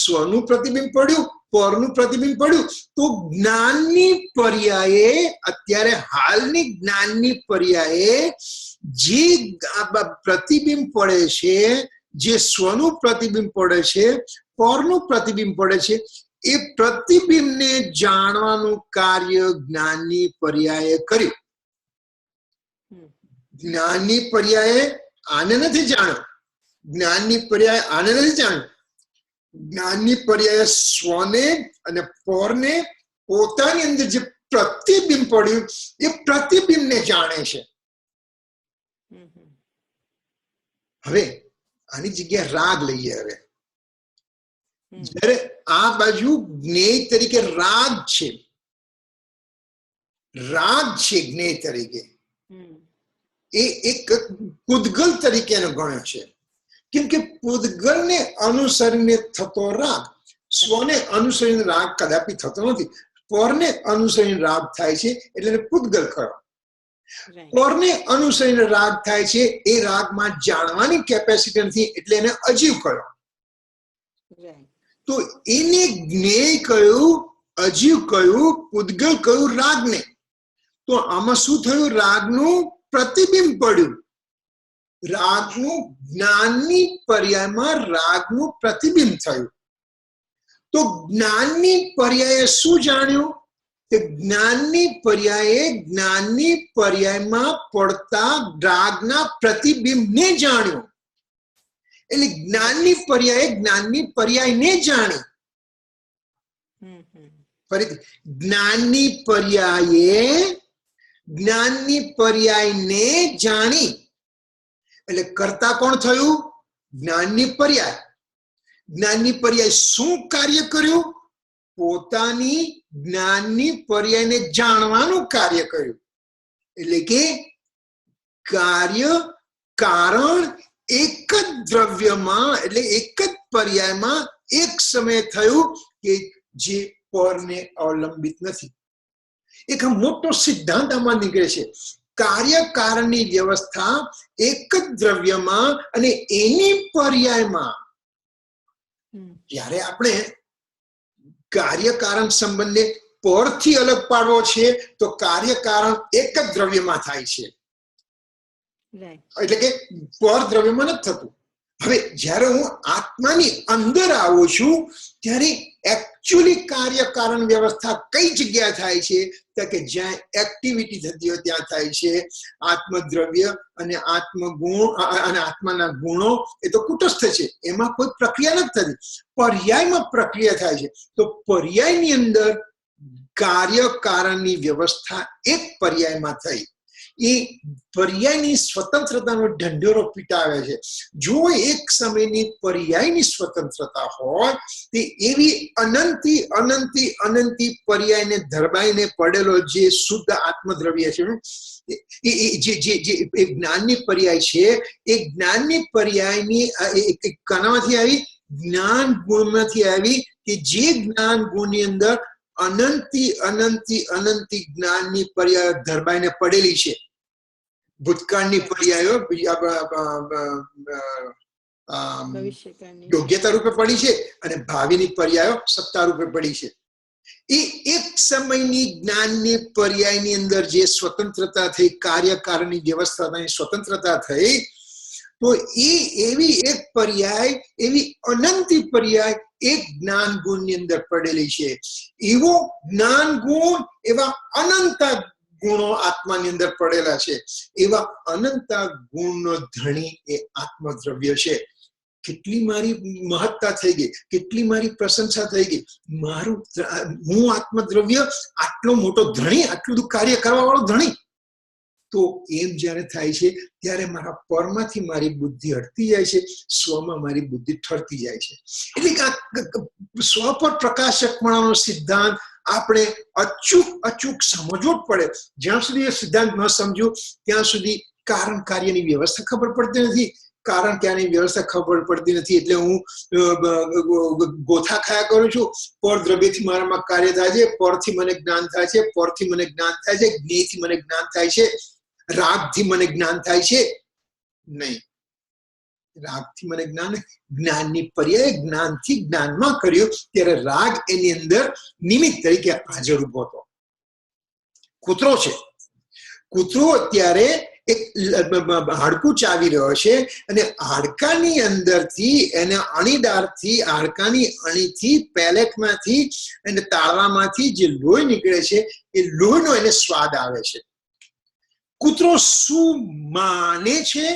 સ્વનું પ્રતિબિંબ પડ્યું, પરનું પ્રતિબિંબ પડ્યું. તો જ્ઞાનની પર્યાયે અત્યારે હાલની જ્ઞાનની પર્યાયે જે પ્રતિબિંબ પડે છે, જે સ્વનું પ્રતિબિંબ પડે છે, પરનું પ્રતિબિંબ પડે છે, એ પ્રતિબિંબને જાણવાનું કાર્ય જ્ઞાનની પર્યાયે કર્યું. જ્ઞાનની પર્યાયે આને નથી જાણ્યો, જ્ઞાનની પર્યાય આને નથી જાણ્યો. જ્ઞાનની પર્યાય સ્વને અને પરને પોતાની અંદર જે પ્રતિબિંબ પડ્યું એ પ્રતિબિંબને જાણે છે. હવે આની જગ્યાએ રાગ લઈએ. હવે જ્યારે આ બાજુ જ્ઞેય તરીકે રાગ છે, રાગ છે જ્ઞેય તરીકે, એ એક પૂદગલ તરીકેનો ગણ્યો છે. કેમ કે પૂદગલને અનુસરીને થતો રાગ, સ્વને અનુસરીને રાગ કદાપી થતો નથી. પરને અનુસરીને રાગ થાય છે એટલે એને પૂદગલ કહ્યો. પરને અનુસરીને રાગ થાય છે એ રાગમાં જાણવાની કેપેસિટી નથી એટલે એને અજીવ કહ્યો. તો એને જ્ઞેય કહ્યું, અજીવ કહ્યું, પૂદગલ કહ્યું રાગને. તો આમાં શું થયું? રાગનું પ્રતિબિંબ પડ્યું. રાગનું જ્ઞાનની પર્યાયમાં રાગનું પ્રતિબિંબ થયું. તો જ્ઞાનની પર્યાયે શું જાણ્યું? કે જ્ઞાનની પર્યાયમાં પડતા રાગના પ્રતિબિંબને જાણ્યું. એટલે જ્ઞાનની પર્યાયને જાણી. ફરીથી જ્ઞાનની પર્યાયને જાણી. એટલે કરતા કોણ થયું? જ્ઞાનની પર્યાય. જ્ઞાનની પર્યાય શું કાર્ય કર્યું? પોતાની જ્ઞાનની પર્યાયને જાણવાનું કાર્ય કર્યું. એટલે કે કાર્ય કારણ એક જ દ્રવ્યમાં એટલે એક જ પર્યાયમાં એક સમય થયું કે જે પરને અવલંબિત નથી. એક મોટો સિદ્ધાંત આમાં નીકળે છે. કાર્ય કારણની વ્યવસ્થા એક જ દ્રવ્યમાં અને એની પર્યાયમાં. જ્યારે આપણે કાર્ય કારણ સંબંધને પરથી અલગ પાડવો છે તો કાર્ય કારણ એક જ દ્રવ્યમાં થાય છે. એટલે કે પર દ્રવ્યમાં નથી થતું. હવે જ્યારે હું આત્માની અંદર આવું છું ત્યારે એકચ્યુઅલી કાર્ય કારણ વ્યવસ્થા કઈ જગ્યાએ થાય છે? તો કે જ્યાં એક્ટિવિટી થતી હોય ત્યાં થાય છે. આત્મદ્રવ્ય અને આત્મગુણ અને આત્માના ગુણો એ તો કુટસ્થ છે, એમાં કોઈ પ્રક્રિયા નથી થતી. પર્યાયમાં પ્રક્રિયા થાય છે. તો પર્યાયની અંદર કાર્ય કારણની વ્યવસ્થા એક પર્યાયમાં થઈ. એ પર્યાયની સ્વતંત્રતાનો ઢંઢેરો પીટાવે છે. જો એક સમયની પર્યાયની સ્વતંત્રતા હોય તે એવી અનંતી પર્યાયને ધરબાઈને પડેલો જે શુદ્ધ આત્મદ્રવ્ય છે, જે જ્ઞાનની પર્યાય છે, એ જ્ઞાનની પર્યાયની કનામાંથી આવી? જ્ઞાન ગુણમાંથી આવી. કે જે જ્ઞાન ગુણની અંદર અનંતી જ્ઞાનની પર્યાય ધરબાઈને પડેલી છે. ભૂતકાળની પર્યાયો યોગ્યતા રૂપે પડી છે અને ભાવિની પર્યાયો સત્તા રૂપે પડી છે. એ એક સમયની જ્ઞાનની પર્યાયની અંદર જે સ્વતંત્રતા થઈ, કાર્યકારણની વ્યવસ્થાની સ્વતંત્રતા થઈ, તો એ એવી એક પર્યાય, એવી અનંતી પર્યાય એક જ્ઞાન ગુણની અંદર પડેલી છે. એવો જ્ઞાન ગુણ, એવા અનંત ગુણો આત્માની અંદર પડેલા છે. એવા અનંત ગુણનો ધણી એ આત્મદ્રવ્ય છે. કેટલી મારી મહત્તા થઈ ગઈ, કેટલી મારી પ્રશંસા થઈ ગઈ. હું આત્મદ્રવ્ય, આટલો મોટો ધણી, આટલું બધું કાર્ય કરવા વાળો ધણી. તો એમ જયારે થાય છે ત્યારે મારા પરમાંથી મારી બુદ્ધિ હટતી જાય છે, સ્વમાં મારી બુદ્ધિ ઠરતી જાય છે. એટલે કે સ્વ પર પ્રકાશકપણાનો સિદ્ધાંત આપણે અચૂક સમજવો જ પડે. જ્યાં સુધી એ સિદ્ધાંત ન સમજ્યું ત્યાં સુધી કારણ કાર્યની વ્યવસ્થા ખબર પડતી નથી. કારણ ક્યાંની વ્યવસ્થા ખબર પડતી નથી એટલે હું ગોથા ખાયા કરું છું. પર દ્રવ્યથી મારામાં કાર્ય થાય છે, પરથી મને જ્ઞાન થાય છે, પરથી મને જ્ઞાન થાય છે, જ્ઞેયથી મને જ્ઞાન થાય છે, રાગથી મને જ્ઞાન થાય છે. નહીં, રાગથી મને જ્ઞાનની પર્યાય જ્ઞાનથી જ્ઞાનમાં કર્યું ત્યારે રાગ એની અંદર નિમિત્ત તરીકે હાજર ઉભો હતો. કૂતરો છે, કૂતરો અત્યારે એક હાડકું ચાવી રહ્યો છે અને હાડકાની અંદરથી એને અણીદારથી, હાડકાની અણીથી, પેલેટમાંથી અને તાળવામાંથી જે લોહી નીકળે છે એ લોહીનો એને સ્વાદ આવે છે. કૂતરો શું માને છે?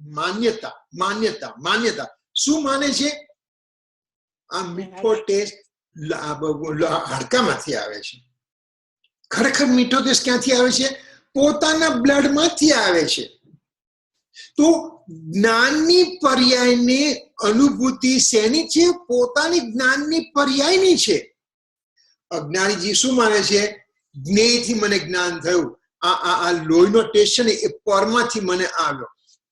માન્યતા. શું માને છે? આ મીઠો ટેસ્ટ હાડકામાંથી આવે છે. ખરેખર મીઠો ટેસ્ટ ક્યાંથી આવે છે? પોતાના બ્લડમાંથી આવે છે. તો જ્ઞાનની પર્યાયને અનુભૂતિ શેની છે? પોતાની જ્ઞાનની પર્યાયની છે. અજ્ઞાનીજી શું માને છે? જ્ઞેયથી મને જ્ઞાન થયું, આ લોહીનો ટેસ્ટ છે ને એ પરમાંથી મને આવ્યો.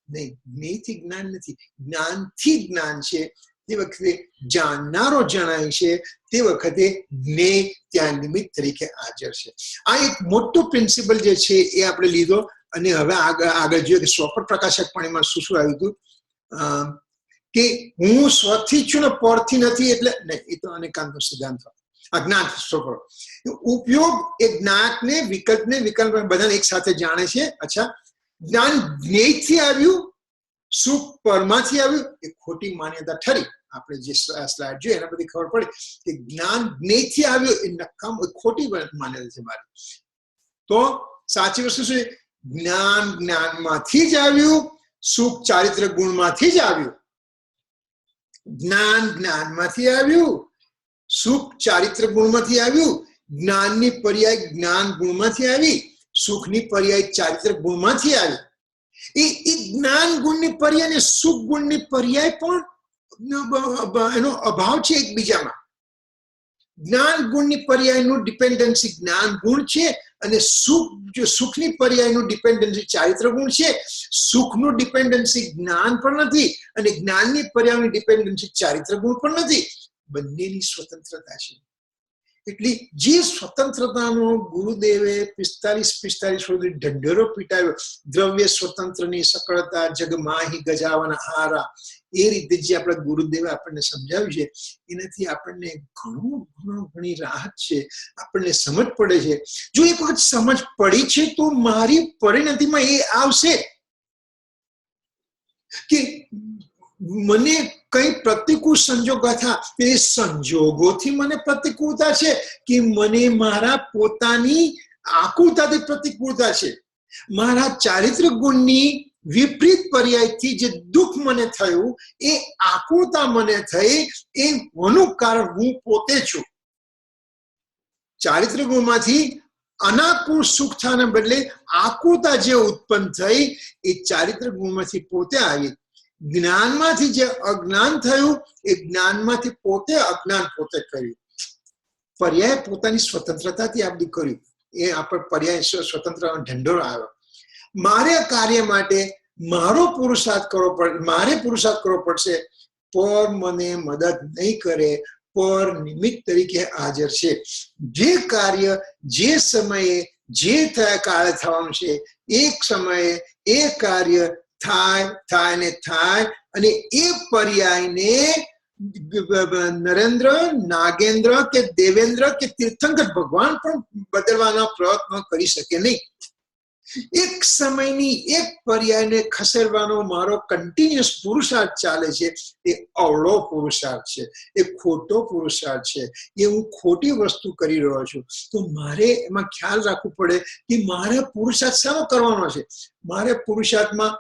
નહીં, જ્ઞેયથી જ્ઞાન નથી, જ્ઞાનથી જ્ઞાન છે. તે વખતે જાણનારો જણાય છે, તે વખતે જ્ઞેય ત્યાં નિમિત્ત તરીકે હાજર છે. આ એક મોટો પ્રિન્સિપલ જે છે એ આપણે લીધો અને હવે આગળ જોઈએ કે સ્વ પર પ્રકાશકપણીમાં શું આવ્યું હતું કે હું સ્વથી છું ને પરથી નથી. એટલે નહીં, એ તો અનેકાંતનો સિદ્ધાંત અજ્ઞાત સ્વભાવ. ઉપયોગ એ જ્ઞાતને, વિકલ્પને, વિકલ્પ બધાને એક સાથે જાણે છે. અચ્છા, જ્ઞાન જ્ઞેયથી આવ્યું, સુખ પરમાંથી આવ્યું, એ ખોટી માન્યતા ઠરી. આપણે જે સ્લાઇડ જોઈએ એના બધી ખબર પડે કે જ્ઞાન જ્ઞેયથી આવ્યું એ નકામ, ખોટી માન્યતા છે મારી. તો સાચી વસ્તુ શું? જ્ઞાન જ્ઞાનમાંથી જ આવ્યું, સુખ ચારિત્ર ગુણમાંથી જ આવ્યું. જ્ઞાન જ્ઞાનમાંથી આવ્યું, સુખ ચારિત્ર ગુણમાંથી આવ્યું. જ્ઞાનની પર્યાય જ્ઞાન ગુણમાંથી આવી, સુખની પર્યાય ચારિત્ર ગુણમાંથી આવી. એ જ્ઞાન ગુણની પર્યાય અને સુખ ગુણની પર્યાય પણ એનો અભાવ છે એકબીજામાં. જ્ઞાન ગુણની પર્યાયનું ડિપેન્ડન્સી જ્ઞાન ગુણ છે અને સુખની પર્યાયનું ડિપેન્ડન્સી ચારિત્ર ગુણ છે. સુખનું ડિપેન્ડન્સી જ્ઞાન પણ નથી અને જ્ઞાનની પર્યાયની ડિપેન્ડન્સી ચારિત્ર ગુણ પણ નથી. બંનેની સ્વતંત્રતા છે. એટલે જે સ્વતંત્રતાનો ગુરુદેવે 45 સુધી ઢંઢેરો પીટાવ્યો, દ્રવ્ય સ્વતંત્રની સકળતા જગમાહી ગજાવન હારા, એ રીતે જે આપણા ગુરુદેવે આપણને સમજાવ્યું છે એનાથી આપણને ઘણી રાહત છે, આપણને સમજ પડે છે. જો એક વખત સમજ પડી છે તો મારી પરિણતિમાં એ આવશે કે મને કઈ પ્રતિકૂળ સંજોગો હતા, એ સંજોગોથી મને પ્રતિકૂળતા છે કે મને મારા પોતાની આકુળતાથી પ્રતિકૂળતા છે? મારા ચારિત્ર ગુણની વિપરીત પર્યાયથી જે દુઃખ મને થયું એ આકુળતા મને થઈ, એ એનું કારણ હું પોતે છું. ચારિત્ર ગુણમાંથી અનાકૂળ સુખ થવાને બદલે આકુળતા જે ઉત્પન્ન થઈ એ ચારિત્ર ગુણમાંથી પોતે આવી. જ્ઞાનમાંથી જે અજ્ઞાન થયું એ જ્ઞાનમાંથી પોતે અજ્ઞાન પોતે કર્યું. પર્યાય પોતાની સ્વતંત્રતાથી આ બધું કર્યું. એ આપણે પર્યાય સ્વતંત્રનો ઢંઢોરો આવ્યો. મારે કાર્ય માટે મારે પુરુષાર્થ કરવો પડશે. પર મને મદદ નહીં કરે, પર નિમિત્ત તરીકે હાજર છે. જે કાર્ય જે સમયે જે કાળે થવાનું છે, એક સમયે એ કાર્ય થાય ને થાય, અને એ પર્યાયને નરેન્દ્ર, નાગેન્દ્ર કે દેવેન્દ્ર કે તીર્થંકર ભગવાન પણ બદલવાના પ્રયત્ન કરી શકે નહીં. એક સમયની એક પર્યાયને ખસેડવાનો મારો કન્ટિન્યુઅસ પુરુષાર્થ ચાલે છે, એ અવળો પુરુષાર્થ છે, એ ખોટો પુરુષાર્થ છે, એ હું ખોટી વસ્તુ કરી રહ્યો છું. તો મારે એમાં ખ્યાલ રાખવું પડે કે મારે પુરુષાર્થ શાનો કરવાનો છે. મારે પુરુષાર્થમાં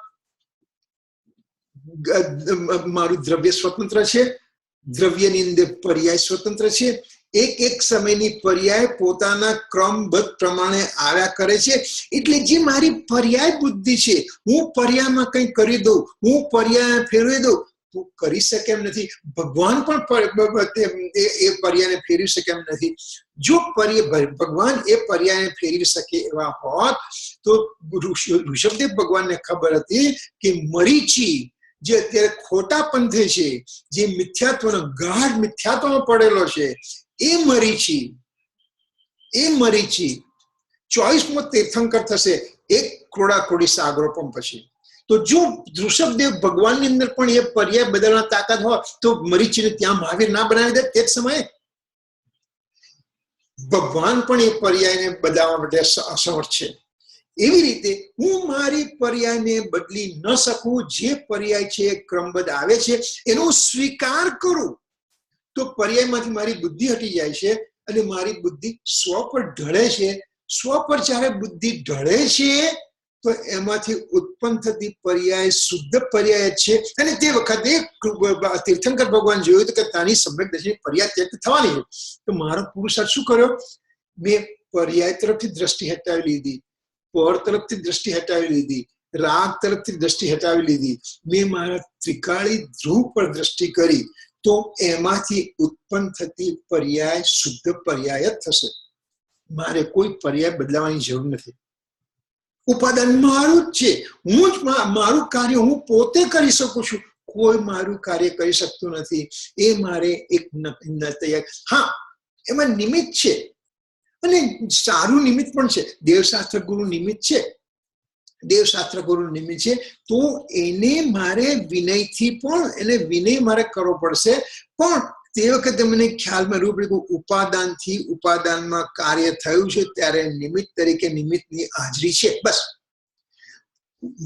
મારું દ્રવ્ય સ્વતંત્ર છે, દ્રવ્યની અંદર પર્યાય સ્વતંત્ર છે. એક સમયની પર્યાય પોતાના ક્રમબદ્ધ પ્રમાણે આવ્યા કરે છે. એટલે જે મારી પર્યાય બુદ્ધિ છે, હું પર્યાયમાં કંઈ કરી દઉં, હું પર્યાય ફેરવી દઉં, તો કરી શકે એમ નથી. ભગવાન પણ એ પર્યાયને ફેરવી શકે એમ નથી. જો ભગવાન એ પર્યાયને ફેરવી શકે એવા હોત તો ઋષભદેવ ભગવાનને ખબર હતી કે મરીચી જે અત્યારે ખોટા પંથે છે, જે મિથ્યાત્વનો ગાઢ મિથ્યાત્વમાં પડેલો છે, એ મરીચી 24મો તીર્થંકર થશે એક ક્રોડાક્રોડી સાગરોપમ પછી. તો જો ઋષભદેવ ભગવાનની અંદર પણ એ પર્યાય બદલવાની તાકાત હોય તો મરીચીને ત્યાં મહાવીર ના બનાવી દે. તે જ સમયે ભગવાન પણ એ પર્યાયને બદલવા માટે અસમર્થ છે. એવી રીતે હું મારી પર્યાયને બદલી ન શકું. જે પર્યાય છે ક્રમબદ્ધ આવે છે એનો સ્વીકાર કરું તો પર્યાયમાંથી મારી બુદ્ધિ હટી જાય છે અને મારી બુદ્ધિ સ્વ પર ઢળે છે. સ્વ પર જ્યારે બુદ્ધિ ઢળે છે તો એમાંથી ઉત્પન્ન થતી પર્યાય શુદ્ધ પર્યાય છે. અને તે વખતે તીર્થંકર ભગવાન જોયું કે તાની સમ્યક દર્શનની પર્યાય ત્યાગ થવાની છે. તો મારો પુરુષાર્થ શું કર્યો? મેં પર્યાય તરફથી દ્રષ્ટિ હટાવી લીધી, પર તરફથી દ્રષ્ટિ હટાવી લીધી, રાગ તરફથી દ્રષ્ટિ હટાવી લીધી. મેં મારા ત્રિકાળી ધ્રુવ પર દ્રષ્ટિ કરી તો એમાંથી ઉત્પન્ન થતી પર્યાય શુદ્ધ પર્યાય જ થશે. મારે કોઈ પર્યાય બદલાવાની જરૂર નથી. ઉપાદાન મારું જ છે. હું જ મારું કાર્ય હું પોતે કરી શકું છું. કોઈ મારું કાર્ય કરી શકતું નથી. એ મારે એક તૈયાર. હા, એમાં નિમિત્ત છે અને સારું નિમિત્ત પણ છે. દેવશાસ્ત્ર ગુરુ નિમિત્ત છે, દેવશાસ્ત્ર ગુરુ નિમિત્ત છે. તો એને મારે વિનયથી પણ એને વિનય મારે કરવો પડશે. પણ તે વખતે મને ખ્યાલમાં રહેવું પડે કે ઉપાદાનથી ઉપાદાનમાં કાર્ય થયું છે ત્યારે નિમિત્ત તરીકે નિમિત્તની હાજરી છે. બસ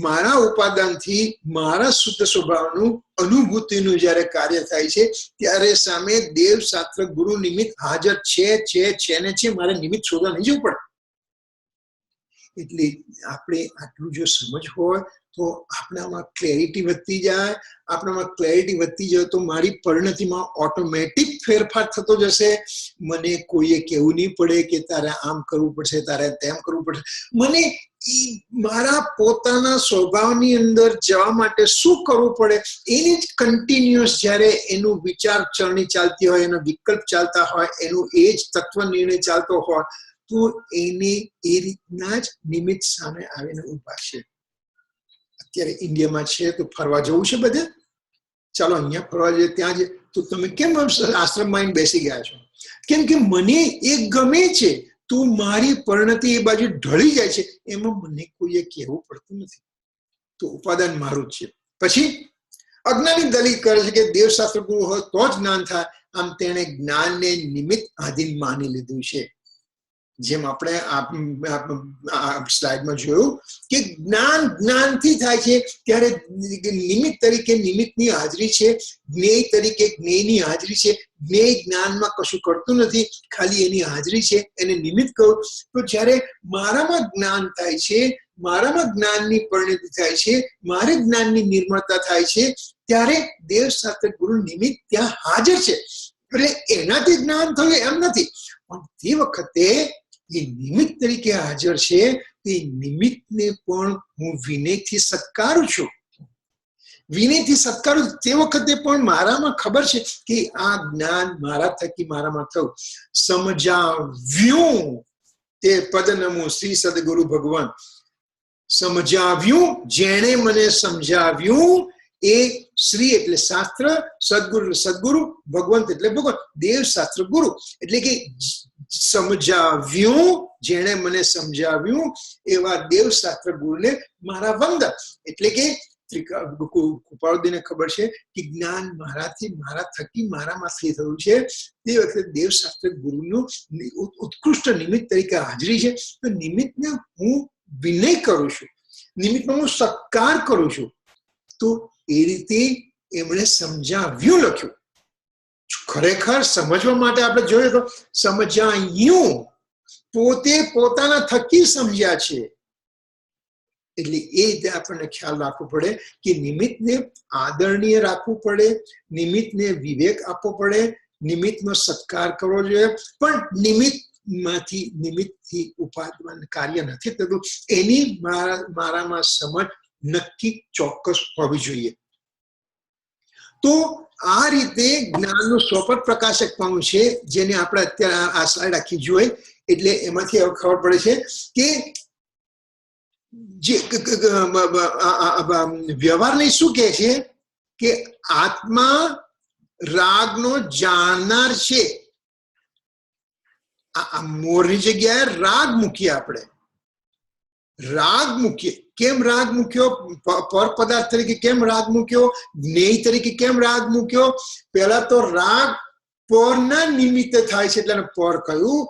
મારા ઉપાદાનથી મારા શુદ્ધ સ્વભાવનું અનુભૂતિનું જયારે કાર્ય થાય છે ત્યારે સામે દેવશાસ્ત્ર ગુરુ નિમિત્ત હાજર છે ને છે. મારે નિમિત્ત શોધવા નહીં જવું પડે. એટલે આપણે આટલું જો સમજ હોય તો આપણામાં ક્લેરિટી વધતી જાય. આપણામાં ક્લેરિટી વધતી જાય તો મારી પરિણતિમાં ઓટોમેટિક ફેરફાર થતો જશે. મને કોઈએ કહેવું નહીં પડે કે તારે આમ કરવું પડશે, તારે તેમ કરવું પડશે. મને મારા પોતાના સ્વભાવની અંદર જવા માટે શું કરવું પડે એની જ કન્ટિન્યુઅસ જ્યારે એનું વિચાર ચરણી ચાલતી હોય, એનો વિકલ્પ ચાલતા હોય, એનું એ જ તત્વ નિર્ણય ચાલતો હોય તો એને એ રીતના જ નિમિત્ત સામે આવીને ઉભા છે. અત્યારે ઇન્ડિયામાં છે તો ફરવા જવું છે બધે, ચાલો અહીંયા ફરવા જઈએ, ત્યાં જઈએ. તો તમે કેમ આશ્રમમાં બેસી ગયા છો? કેમ કે મને એ ગમે છે. તો મારી પરિણતિ એ બાજુ ઢળી જાય છે. એમાં મને કોઈએ કહેવું પડતું નથી. તો ઉપાદાન મારું જ છે. પછી અજ્ઞાની દલીલ કરે છે કે દેવશાસ્ત્ર ગુરુ હોય તો જ જ્ઞાન થાય. આમ તેણે જ્ઞાનને નિમિત્ત આધીન માની લીધું છે. જેમ આપણે સ્લાઇડમાં જોયું કે જ્ઞાનથી થાય છે ત્યારે નિમિત્ત તરીકે નિમિત્તની હાજરી છે, જ્ઞેય તરીકે જ્ઞેયની હાજરી છે. જ્ઞેય જ્ઞાનમાં કશું કરતું નથી, ખાલી એની હાજરી છે, એને નિમિત્ત કહું. તો જ્યારે મારામાં જ્ઞાન થાય છે, મારામાં જ્ઞાનની પરિણતિ થાય છે, મારે જ્ઞાનની નિર્મળતા થાય છે ત્યારે દેવશાસ્ત્ર ગુરુ નિમિત્ત ત્યાં હાજર છે. એટલે એનાથી જ્ઞાન થયું એમ નથી, પણ તે વખતે એ નિમિત્ત તરીકે હાજર છે. તે નિમિત્તને પણ હું વિનયથી સત્કારું છું. વિનયથી સત્કારું. તે વખતે પણ મારામાં ખબર છે કે આ જ્ઞાન મારા થકી મારામાં થયું. સમજાવ્યું તે પદનમો શ્રી સદગુરુ ભગવાન. સમજાવ્યું, જેણે મને સમજાવ્યું એ શ્રી એટલે શાસ્ત્ર, સદગુરુ એટલે સદગુરુ, ભગવંત એટલે ભગવાન, દેવ શાસ્ત્ર ગુરુ. એટલે કે સમજાવ્યું, જેણે મને સમજાવ્યું એવા દેવ શાસ્ત્ર ગુરુને મારા વંદન. એટલે કે કૃપાળુદેવને ખબર છે કે જ્ઞાન મારાથી, મારા થકી, મારામાંથી થયું છે. તે વખતે દેવ શાસ્ત્ર ગુરુનું ઉત્કૃષ્ટ નિમિત્ત તરીકે હાજરી છે. તો નિમિત્તને હું વિનય કરું છું, નિમિત્તનો હું સત્કાર કરું છું. તો એ રીતે એમણે સમજાવ્યું લખ્યું. ખરેખર સમજવા માટે આપણે જોઈએ તો સમજાયું, પોતે પોતાના થકી સમજ્યા છે. એટલે એ રીતે આપણને ખ્યાલ રાખવો પડે કે નિમિત્તને આદરણીય રાખવું પડે, નિમિત્તને વિવેક આપવો પડે, નિમિત્તનો સત્કાર કરવો જોઈએ. પણ નિમિત્તથી ઉપાદમાં કાર્ય નથી થતું, એની મારામાં સમજ નક્કી ચોક્કસ હોવી જોઈએ. તો આ રીતે જ્ઞાનનું સ્વપટ પ્રકાશકપણું છે, જેને આપણે અત્યારે આ સ્લાઇડ આખી જોઈએ એટલે એમાંથી ખબર પડે છે કે જે વ્યવહારને શું કહે છે કે આત્મા રાગનો જાણનાર છે. આ મોરની જગ્યાએ રાગ મૂકીએ, આપણે રાગ મૂકીએ. કેમ રાગ મૂક્યો? પર પદાર્થ તરીકે કેમ રાગ મૂક્યો? જ્ઞેય તરીકે કેમ રાગ મૂક્યો? પહેલા તો રાગ પરના નિમિત્તે થાય છે એટલે પર કહ્યું.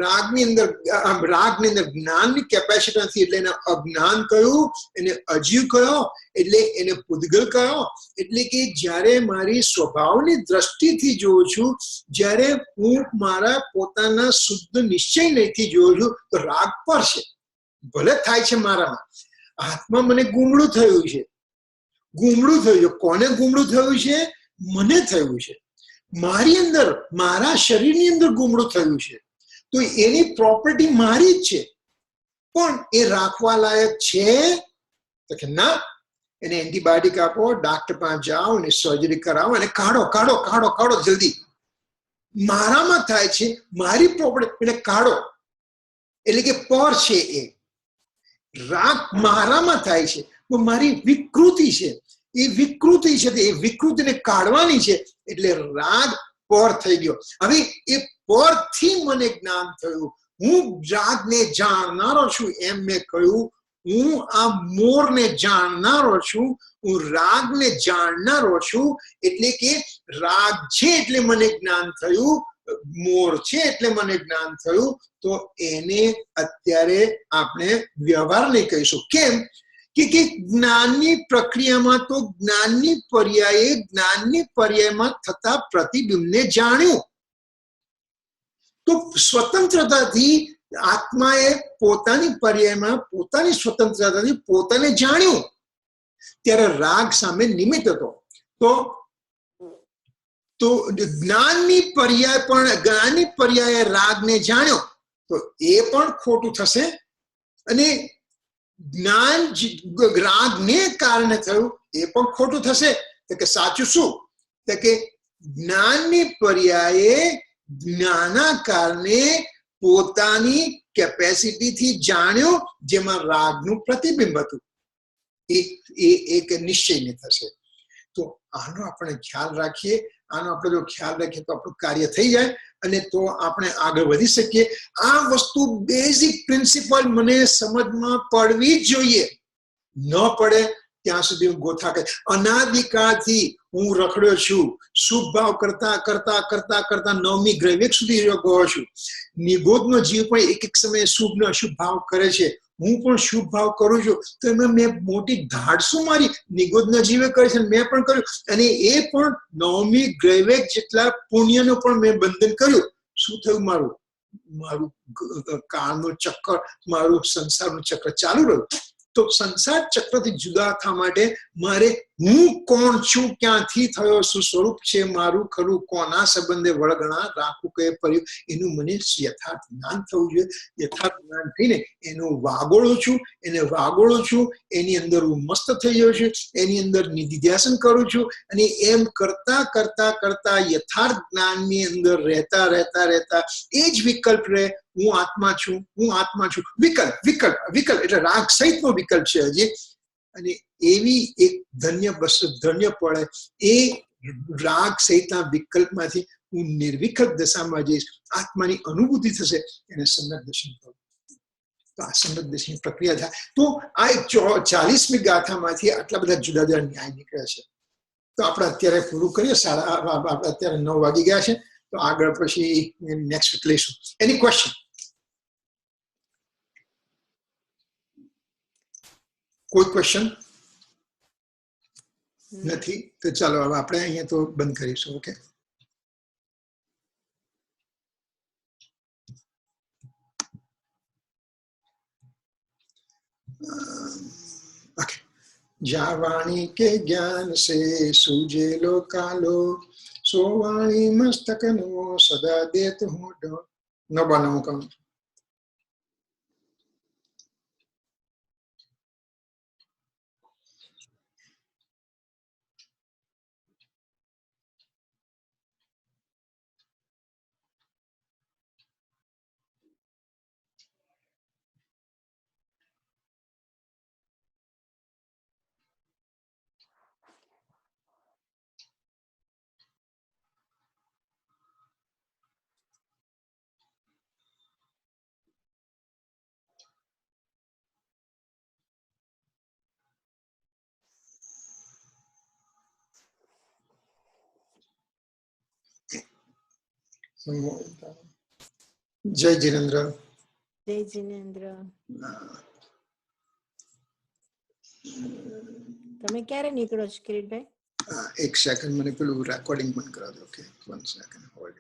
રાગની અંદર જ્ઞાનની કેપેસિટી નથી એટલે એને અજ્ઞાન કહ્યું, એને અજીવ કહ્યો, એટલે એને પૂદગલ કહ્યો. એટલે કે જ્યારે મારી સ્વભાવની દ્રષ્ટિથી જોઉં છું, જ્યારે હું મારા પોતાના શુદ્ધ નિશ્ચય નહીંથી જોઉં છું, તો રાગ પર છે. ભલે થાય છે મારામાં. હાથમાં મને ગુમડું થયું છે, ગુમડું થયું છે. કોને ગુમડું થયું છે? મને થયું છે. મારી અંદર, મારા શરીરની અંદર ગુમડું થયું છે. તો એની પ્રોપર્ટી મારી જ છે. પણ એ રાખવા લાયક છે? તો કે ના, એને એન્ટીબાયોટિક આપો, ડાક્ટર પાસે જાઓ, એને સર્જરી કરાવો, અને કાઢો કાઢો કાઢો કાઢો જલ્દી. મારામાં થાય છે, મારી પ્રોપર્ટી, એને કાઢો. એટલે કે પર છે. એ રાગ મારામાં થાય છે, મારી વિકૃતિ છે. એ વિકૃતિ છે, એ વિકૃતિને કાઢવાની છે. એટલે રાગ પર થઈ ગયો. હવે એ પરથી મને જ્ઞાન થયું. હું રાગને જાણનારો છું, એમ મેં કહ્યું. હું આ મોરને જાણનારો છું, હું રાગને જાણનારો છું. એટલે કે રાગ છે એટલે મને જ્ઞાન થયું, મોર છે એટલે મને જ્ઞાન થયું. તો એને અત્યારે આપણે વ્યવહાર નહીં કહીશું. કેમ કે જ્ઞાનની પ્રક્રિયામાં તો જ્ઞાનની પર્યાયમાં થતા પ્રતિબિંબને જાણ્યું. તો સ્વતંત્રતાથી આત્માએ પોતાની પર્યાયમાં પોતાની સ્વતંત્રતાથી પોતાને જાણ્યું. ત્યારે રાગ સામે નિમિત્ત હતો. તો જ્ઞાનની પર્યાયે રાગને જાણ્યો, તો એ પણ ખોટું થશે. અને જ્ઞાન રાગને કારણે થયું, એ પણ ખોટું થશે. તો કે સાચું શું? તો કે જ્ઞાનની પર્યાયે જ્ઞાનાકારને પોતાની કેપેસિટીથી જાણ્યું, જેમાં રાગનું પ્રતિબિંબ હતું. એ એક નિશ્ચયને થશે. તો આનો આપણે ખ્યાલ રાખીએ. આનો આપણે જો ખ્યાલ રાખીએ તો આપણું કાર્ય થઈ જાય, અને તો આપણે આગળ વધી શકીએ. આ વસ્તુ બેઝિક પ્રિન્સિપલ મને સમજમાં પડવી જ જોઈએ. ન પડે ત્યાં સુધી હું ગોથા કરી. અનાદિકાળથી હું રખડ્યો છું. શુભ ભાવ કરતા કરતા કરતા કરતા 9મી ગ્રહવેગ સુધી ગયો છું. નિગોદનો જીવ પણ એક સમયે શુભ ને અશુભ ભાવ કરે છે. હું પણ શુભ ભાવ કરું છું. તો એમાં મેં મોટી ધાડશું મારી નિગોદના જીવે કરી છે, મેં પણ કર્યું. અને એ પણ 9મી ગ્રહવેગ જેટલા પુણ્યનું પણ મેં બંધન કર્યું. શું થયું? મારું કાળનું ચક્ર, મારું સંસારનું ચક્ર ચાલુ રહ્યું. તો સંસાર ચક્રથી જુદા થવા માટે મારે હું કોણ છું, ક્યાંથી થયો, શું સ્વરૂપ છે મારું, ખરું કોના સંબંધે વળગણા રાખવું, કઈ પડ્યું, એનું મને યથાર્થ જ્ઞાન થવું જોઈએ. યથાર્થ જ્ઞાન થઈને એનું વાગોળું છું, એની અંદર હું મસ્ત થઈ જાઉં છું, એની અંદર નિધિધ્યાસન કરું છું. અને એમ કરતા કરતા કરતા યથાર્થ જ્ઞાનની અંદર રહેતા રહેતા રહેતા એ જ વિકલ્પ રહે. હું આત્મા છું. વિકલ્પ એટલે રાગ સહિતનો વિકલ્પ છે. હજી અને એવી એક ધન્ય પડે એ રાગ સહિતના વિકલ્પમાંથી હું નિર્વિકલ્પ દશામાં જઈશ, આત્માની અનુભૂતિ થશે, એને સમ્યક દર્શન કહું. તો આ સમ્યક દર્શન પ્રક્રિયા થાય. તો આ 40મી ગાથામાંથી આટલા બધા જુદા જુદા ન્યાય નીકળે છે. તો આપણે અત્યારે પૂરું કરીએ. આપણે અત્યારે 9 વાગી ગયા છે. તો આગળ પછી નેક્સ્ટ વીક લઈશું. Any question? કોઈ ક્વેશ્ચન નથી? તો ચાલો હવે આપણે અહીંયા તો બંધ કરીશું. Okay, okay. जावाणी के ज्ञान से सूझे लो कालो, सोवाणी मस्तक नो सदा देत हूँ डो. न बनाऊं कम. जय जिनेन्द्र. જય જિનેન્દ્ર. તમે ક્યારે નીકળો છો કિરીટભાઈ? एक सेकंड, मैंने पेलू रेकॉर्डिंग बंद करा दो. Okay, 1 second hold.